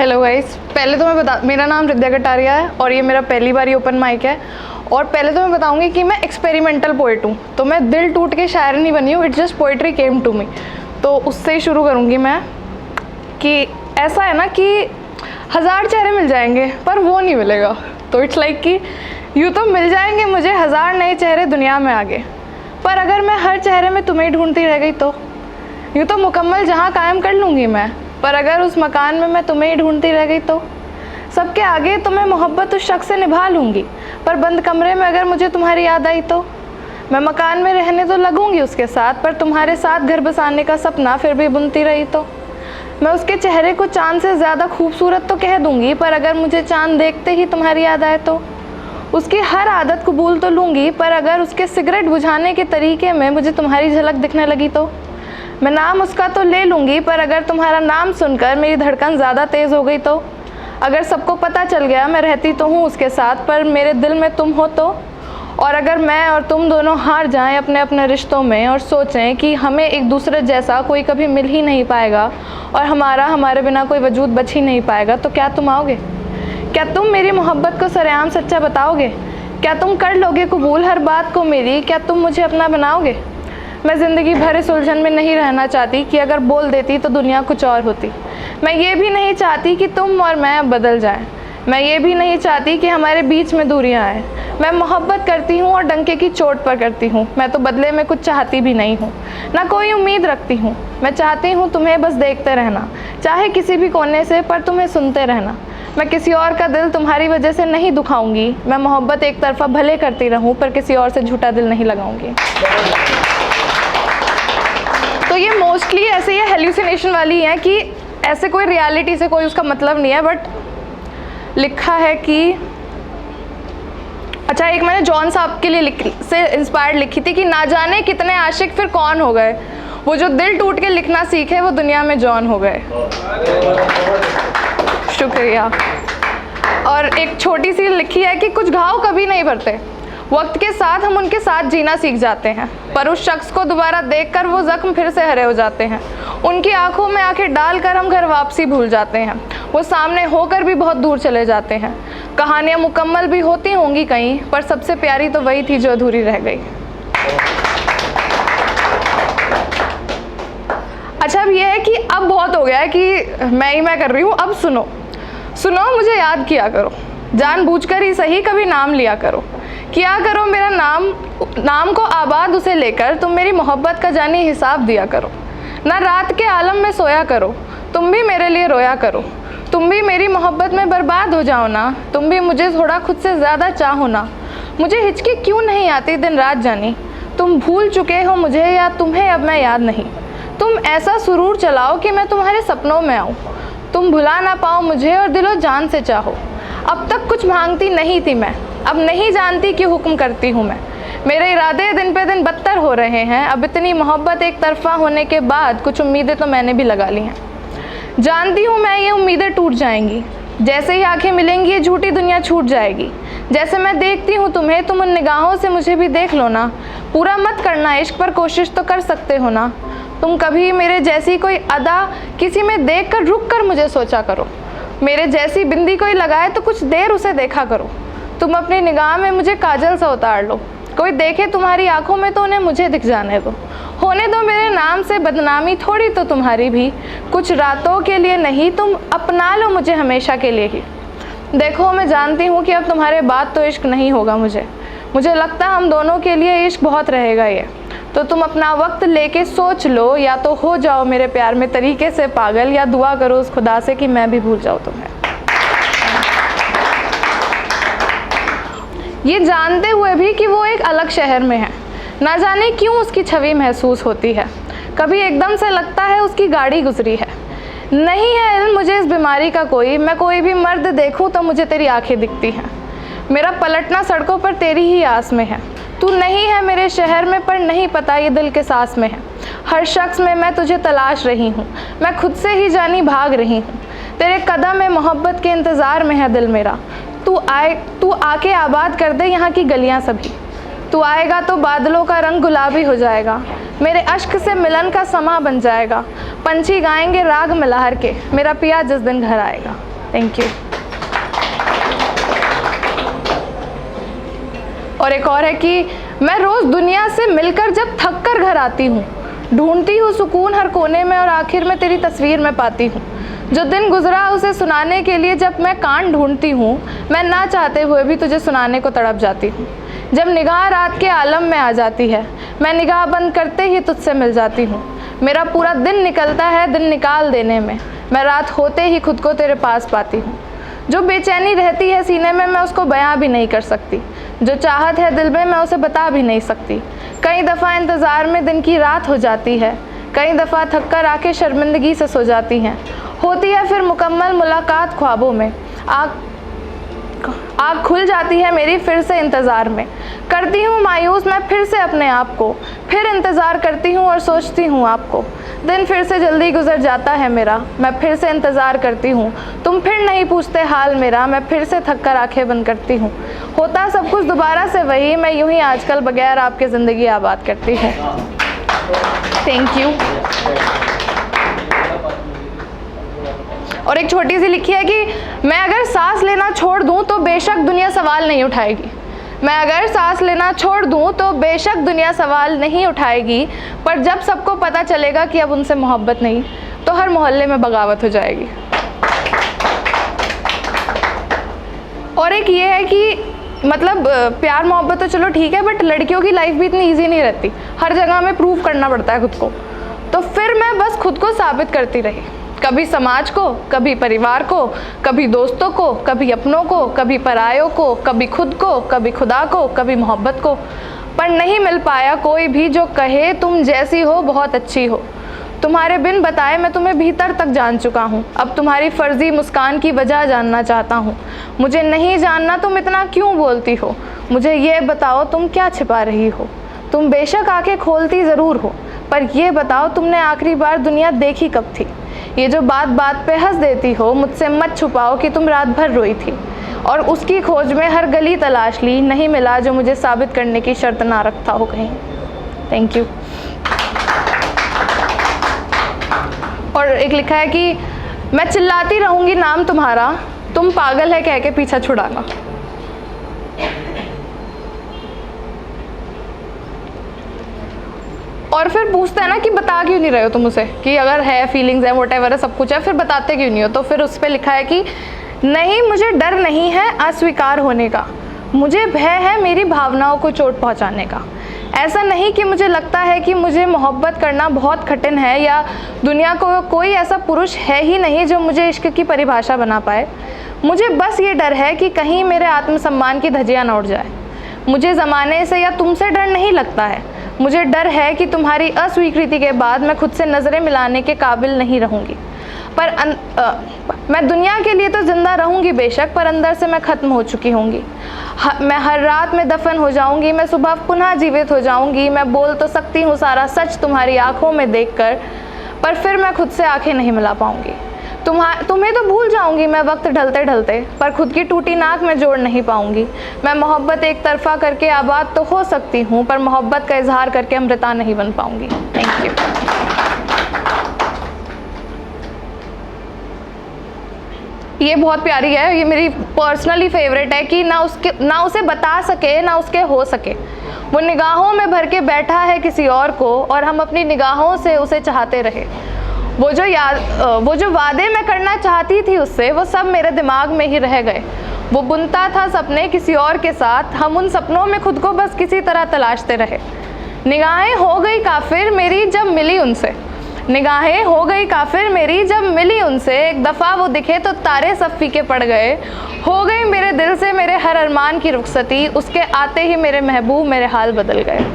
Hello guys, पहले तो मेरा नाम रिद्या कटारिया है और ये मेरा पहली बार ही ओपन माइक है। और पहले तो मैं बताऊंगी कि मैं एक्सपेरिमेंटल पोइट हूँ, तो मैं दिल टूट के शायर नहीं बनी हूँ, it's just poetry came to me. तो उससे ही शुरू करूँगी मैं कि ऐसा है ना कि 1000 चेहरे मिल जाएंगे पर वो नहीं मिलेगा। तो इट्स लाइक कि यूँ तो मिल जाएंगे मुझे 1000 नए चेहरे दुनिया में आगे, पर अगर मैं हर चेहरे में तुम्हें ढूंढती रह गई तो यूँ तो मुकम्मल जहाँ कायम कर लूँगी मैं, पर अगर उस मकान में मैं तुम्हें ही ढूंढती रह गई तो सबके आगे तो मैं मोहब्बत उस शख्स से निभा लूँगी, पर बंद कमरे में अगर मुझे तुम्हारी याद आई तो मैं मकान में रहने तो लगूंगी उसके साथ, पर तुम्हारे साथ घर बसाने का सपना फिर भी बुनती रही तो मैं उसके चेहरे को चांद से ज़्यादा खूबसूरत तो कह दूँगी, पर अगर मुझे चांद देखते ही तुम्हारी याद आए तो उसकी हर आदत कबूल तो लूँगी, पर अगर उसके सिगरेट बुझाने के तरीके में मुझे तुम्हारी झलक दिखने लगी तो मैं नाम उसका तो ले लूँगी, पर अगर तुम्हारा नाम सुनकर मेरी धड़कन ज़्यादा तेज़ हो गई तो अगर सबको पता चल गया मैं रहती तो हूँ उसके साथ पर मेरे दिल में तुम हो तो, और अगर मैं और तुम दोनों हार जाएं अपने अपने रिश्तों में और सोचें कि हमें एक दूसरे जैसा कोई कभी मिल ही नहीं पाएगा और हमारे बिना कोई वजूद बच ही नहीं पाएगा, तो क्या तुम आओगे? क्या तुम मेरी मोहब्बत को सरेआम सच्चा बताओगे? क्या तुम कर लोगे कबूल हर बात को मेरी? क्या तुम मुझे अपना बनाओगे? मैं ज़िंदगी भर इस उलझन में नहीं रहना चाहती कि अगर बोल देती तो दुनिया कुछ और होती। मैं ये भी नहीं चाहती कि तुम और मैं अब बदल जाएं। मैं ये भी नहीं चाहती कि हमारे बीच में दूरियां आएँ। मैं मोहब्बत करती हूँ और डंके की चोट पर करती हूँ। मैं तो बदले में कुछ चाहती भी नहीं हूँ, ना कोई उम्मीद रखती हूँ। मैं चाहती हूँ तुम्हें बस देखते रहना, चाहे किसी भी कोने से, पर तुम्हें सुनते रहना। मैं किसी और का दिल तुम्हारी वजह से नहीं दुखाऊंगी। मैं मोहब्बत एक तरफा भले करती रहूँ पर किसी और से झूठा दिल नहीं लगाऊंगी। तो ये मोस्टली ऐसे ये हेल्यूसिनेशन वाली है कि ऐसे कोई रियलिटी से कोई उसका मतलब नहीं है, बट लिखा है कि अच्छा, एक मैंने जॉन साहब के लिए से इंस्पायर्ड लिखी थी कि ना जाने कितने आशिक फिर कौन हो गए, वो जो दिल टूट के लिखना सीखे वो दुनिया में जॉन हो गए। शुक्रिया। और एक छोटी सी लिखी है कि कुछ घाव कभी नहीं भरते, वक्त के साथ हम उनके साथ जीना सीख जाते हैं, पर उस शख्स को दोबारा देखकर वो जख्म फिर से हरे हो जाते हैं। उनकी आंखों में आंखें डालकर हम घर वापसी भूल जाते हैं, वो सामने होकर भी बहुत दूर चले जाते हैं। कहानियाँ मुकम्मल भी होती होंगी कहीं, पर सबसे प्यारी तो वही थी जो अधूरी रह गई। अच्छा, अब ये है कि अब बहुत हो गया है कि मैं कर रही हूँ। अब सुनो, मुझे याद किया करो, जानबूझकर ही सही कभी नाम लिया करो, किया करो मेरा नाम को आबाद उसे लेकर, तुम मेरी मोहब्बत का जानी हिसाब दिया करो। ना रात के आलम में सोया करो, तुम भी मेरे लिए रोया करो। तुम भी मेरी मोहब्बत में बर्बाद हो जाओ ना, तुम भी मुझे थोड़ा खुद से ज़्यादा चाहो ना। मुझे हिचकी क्यों नहीं आती दिन रात जानी, तुम भूल चुके हो मुझे या तुम्हें अब मैं याद नहीं। तुम ऐसा सुरूर चलाओ कि मैं तुम्हारे सपनों में आऊँ, तुम भुला ना पाओ मुझे और दिलो जान से चाहो। अब तक कुछ मांगती नहीं थी मैं, अब नहीं जानती कि हुक्म करती हूँ मैं। मेरे इरादे दिन पे दिन बदतर हो रहे हैं, अब इतनी मोहब्बत एक तरफा होने के बाद कुछ उम्मीदें तो मैंने भी लगा ली हैं। जानती हूँ मैं ये उम्मीदें टूट जाएंगी, जैसे ही आंखें मिलेंगी ये झूठी दुनिया छूट जाएगी। जैसे मैं देखती हूँ तुम्हें, तुम उन निगाहों से मुझे भी देख लो ना। पूरा मत करना इश्क, पर कोशिश तो कर सकते हो ना। तुम कभी मेरे जैसी कोई अदा किसी में देख कर रुक कर मुझे सोचा करो। मेरे जैसी बिंदी कोई लगाए तो कुछ देर उसे देखा करो। तुम अपनी निगाह में मुझे काजल सा उतार लो, कोई देखे तुम्हारी आंखों में तो उन्हें मुझे दिख जाने दो। होने दो मेरे नाम से बदनामी थोड़ी तो तुम्हारी भी, कुछ रातों के लिए नहीं, तुम अपना लो मुझे हमेशा के लिए ही। देखो, मैं जानती हूँ कि अब तुम्हारे बाद तो इश्क नहीं होगा मुझे लगता हम दोनों के लिए इश्क बहुत रहेगा ये। तो तुम अपना वक्त लेके सोच लो, या तो हो जाओ मेरे प्यार में तरीके से पागल, या दुआ करो उस खुदा से कि मैं भी भूल जाऊँ तुम्हें। ये जानते हुए भी कि वो एक अलग शहर में है, ना जाने क्यों उसकी छवि महसूस होती है। कभी एकदम से लगता है उसकी गाड़ी गुजरी है। नहीं है इल्म मुझे इस बीमारी का कोई, मैं कोई भी मर्द देखूं तो मुझे तेरी आंखें दिखती हैं। मेरा पलटना सड़कों पर तेरी ही आस में है। तू नहीं है मेरे शहर में, पर नहीं पता ये दिल के सांस में है। हर शख्स में मैं तुझे तलाश रही हूँ, मैं खुद से ही जानी भाग रही हूँ। तेरे कदम में मोहब्बत के इंतज़ार में है दिल मेरा। तू आके आबाद कर दे यहाँ की गलियाँ सभी। तू आएगा तो बादलों का रंग गुलाबी हो जाएगा, मेरे अश्क से मिलन का समा बन जाएगा। पंछी गाएंगे राग मिलाहर के, मेरा पिया जिस दिन घर आएगा। Thank you. और एक और है कि मैं रोज़ दुनिया से मिलकर जब थक कर घर आती हूँ, ढूंढती हूँ सुकून हर कोने में और आखिर में तेरी तस्वीर में पाती हूँ। जो दिन गुजरा उसे सुनाने के लिए जब मैं कान ढूंढती हूँ, मैं ना चाहते हुए भी तुझे सुनाने को तड़प जाती हूँ। जब निगाह रात के आलम में आ जाती है, मैं निगाह बंद करते ही तुझसे मिल जाती हूँ। मेरा पूरा दिन निकलता है दिन निकाल देने में, मैं रात होते ही खुद को तेरे पास पाती हूँ। जो बेचैनी रहती है सीने में, मैं उसको बयां भी नहीं कर सकती। जो चाहत है दिल में, मैं उसे बता भी नहीं सकती। कई दफ़ा इंतज़ार में दिन की रात हो जाती है, कई दफ़ा थक कर आके शर्मिंदगी से सो जाती हैं। होती है फिर मुकम्मल मुलाकात ख्वाबों में, आँख खुल जाती है मेरी फिर से इंतज़ार में। करती हूँ मायूस मैं फिर से अपने आप को, फिर इंतज़ार करती हूँ और सोचती हूँ आपको। दिन फिर से जल्दी गुजर जाता है मेरा, मैं फिर से इंतज़ार करती हूँ। तुम फिर नहीं पूछते हाल मेरा, मैं फिर से थक कर आँखें बंद करती हूँ। होता सब कुछ दोबारा से वही, मैं यूँ ही आजकल बगैर आपके ज़िंदगी आबाद करती हूँ। Thank you. और एक छोटी सी लिखी है कि मैं अगर सांस लेना छोड़ दूँ तो बेशक दुनिया सवाल नहीं उठाएगी। मैं अगर सांस लेना छोड़ दूँ तो बेशक दुनिया सवाल नहीं उठाएगी, पर जब सबको पता चलेगा कि अब उनसे मोहब्बत नहीं, तो हर मोहल्ले में बगावत हो जाएगी। और एक ये है कि मतलब प्यार मोहब्बत तो चलो ठीक है, बट लड़कियों की लाइफ भी इतनी ईजी नहीं रहती, हर जगह में प्रूव करना पड़ता है खुद को। तो फिर मैं बस खुद को साबित करती रही, कभी समाज को, कभी परिवार को, कभी दोस्तों को, कभी अपनों को, कभी परायों को, कभी खुद को, कभी खुदा को, कभी मोहब्बत को। पर नहीं मिल पाया कोई भी जो कहे तुम जैसी हो बहुत अच्छी हो। तुम्हारे बिन बताए मैं तुम्हें भीतर तक जान चुका हूँ, अब तुम्हारी फर्जी मुस्कान की वजह जानना चाहता हूँ। मुझे नहीं जानना तुम इतना क्यों बोलती हो, मुझे ये बताओ तुम क्या छिपा रही हो। तुम बेशक आंखें खोलती ज़रूर हो, पर ये बताओ तुमने आखिरी बार दुनिया देखी कब थी। ये जो बात बात पे हंस देती हो, मुझसे मत छुपाओ कि तुम रात भर रोई थी और उसकी खोज में हर गली तलाश ली, नहीं मिला जो मुझे साबित करने की शर्त ना रखता हो कहीं। Thank you. और एक लिखा है कि मैं चिल्लाती रहूँगी नाम तुम्हारा, तुम पागल है कह के पीछा छुड़ाना। और फिर पूछते हैं ना कि बता क्यों नहीं रहे हो तुम उसे, कि अगर है फीलिंग्स है व्हाटएवर है सब कुछ है, फिर बताते क्यों नहीं हो। तो फिर उस पर लिखा है कि नहीं मुझे डर नहीं है अस्वीकार होने का, मुझे भय है मेरी भावनाओं को चोट पहुंचाने का। ऐसा नहीं कि मुझे लगता है कि मुझे मोहब्बत करना बहुत कठिन है या दुनिया को कोई ऐसा पुरुष है ही नहीं जो मुझे इश्क की परिभाषा बना पाए। मुझे बस ये डर है कि कहीं मेरे आत्मसम्मान की धज्जियाँ न उड़ जाए। मुझे ज़माने से या तुमसे डर नहीं लगता है, मुझे डर है कि तुम्हारी अस्वीकृति के बाद मैं खुद से नज़रें मिलाने के काबिल नहीं रहूँगी। मैं दुनिया के लिए तो ज़िंदा रहूँगी बेशक, पर अंदर से मैं ख़त्म हो चुकी होंगी। मैं हर रात में दफन हो जाऊँगी, मैं सुबह पुनः जीवित हो जाऊँगी। मैं बोल तो सकती हूँ सारा सच तुम्हारी आँखों में देखकर, पर फिर मैं खुद से आँखें नहीं मिला पाऊँगी। तुम्हें तो भूल जाऊंगी मैं वक्त ढलते ढलते, पर खुद की टूटी नाक में जोड़ नहीं पाऊंगी। मैं मोहब्बत एक तरफा करके आबाद तो हो सकती हूँ, पर मोहब्बत का इजहार करके अमृता नहीं बन पाऊंगी। Thank you. ये बहुत प्यारी है, ये मेरी पर्सनली फेवरेट है कि ना उसे बता सके ना उसके हो सके। वो निगाहों में भर के बैठा है किसी और को और हम अपनी निगाहों से उसे चाहते रहे। वो जो वादे मैं करना चाहती थी उससे, वो सब मेरे दिमाग में ही रह गए। वो बुनता था सपने किसी और के साथ, हम उन सपनों में खुद को बस किसी तरह तलाशते रहे। निगाहें हो गई काफिर मेरी जब मिली उनसे, निगाहें हो गई काफिर मेरी जब मिली उनसे। एक दफ़ा वो दिखे तो तारे सब फीके पड़ गए। हो गई मेरे दिल से मेरे हर अरमान की रुखसती, उसके आते ही मेरे महबूब मेरे हाल बदल गए।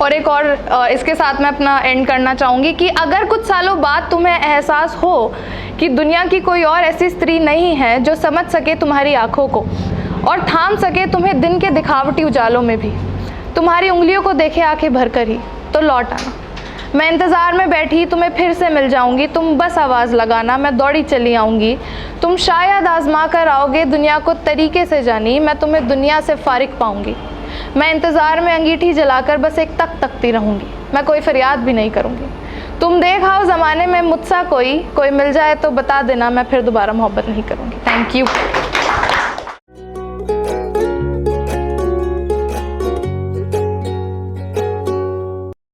और एक और इसके साथ मैं अपना एंड करना चाहूँगी कि अगर कुछ सालों बाद तुम्हें एहसास हो कि दुनिया की कोई और ऐसी स्त्री नहीं है जो समझ सके तुम्हारी आँखों को और थाम सके तुम्हें दिन के दिखावटी उजालों में भी, तुम्हारी उंगलियों को देखे आंखें भर कर ही, तो लौट आना। मैं इंतज़ार में बैठी तुम्हें फिर से मिल जाऊंगी, तुम बस आवाज़ लगाना मैं दौड़ी चली आऊँगी। तुम शायद आजमा कर आओगे दुनिया को तरीके से जानी, मैं तुम्हें दुनिया से फारिग पाऊँगी। मैं इंतज़ार में अंगीठी जलाकर बस एक तक तकती रहूँगी, मैं कोई फरियाद भी नहीं करूँगी। तुम देख आओ ज़माने में मुझसा कोई मिल जाए तो बता देना, मैं फिर दोबारा मोहब्बत नहीं करूँगी। Thank you.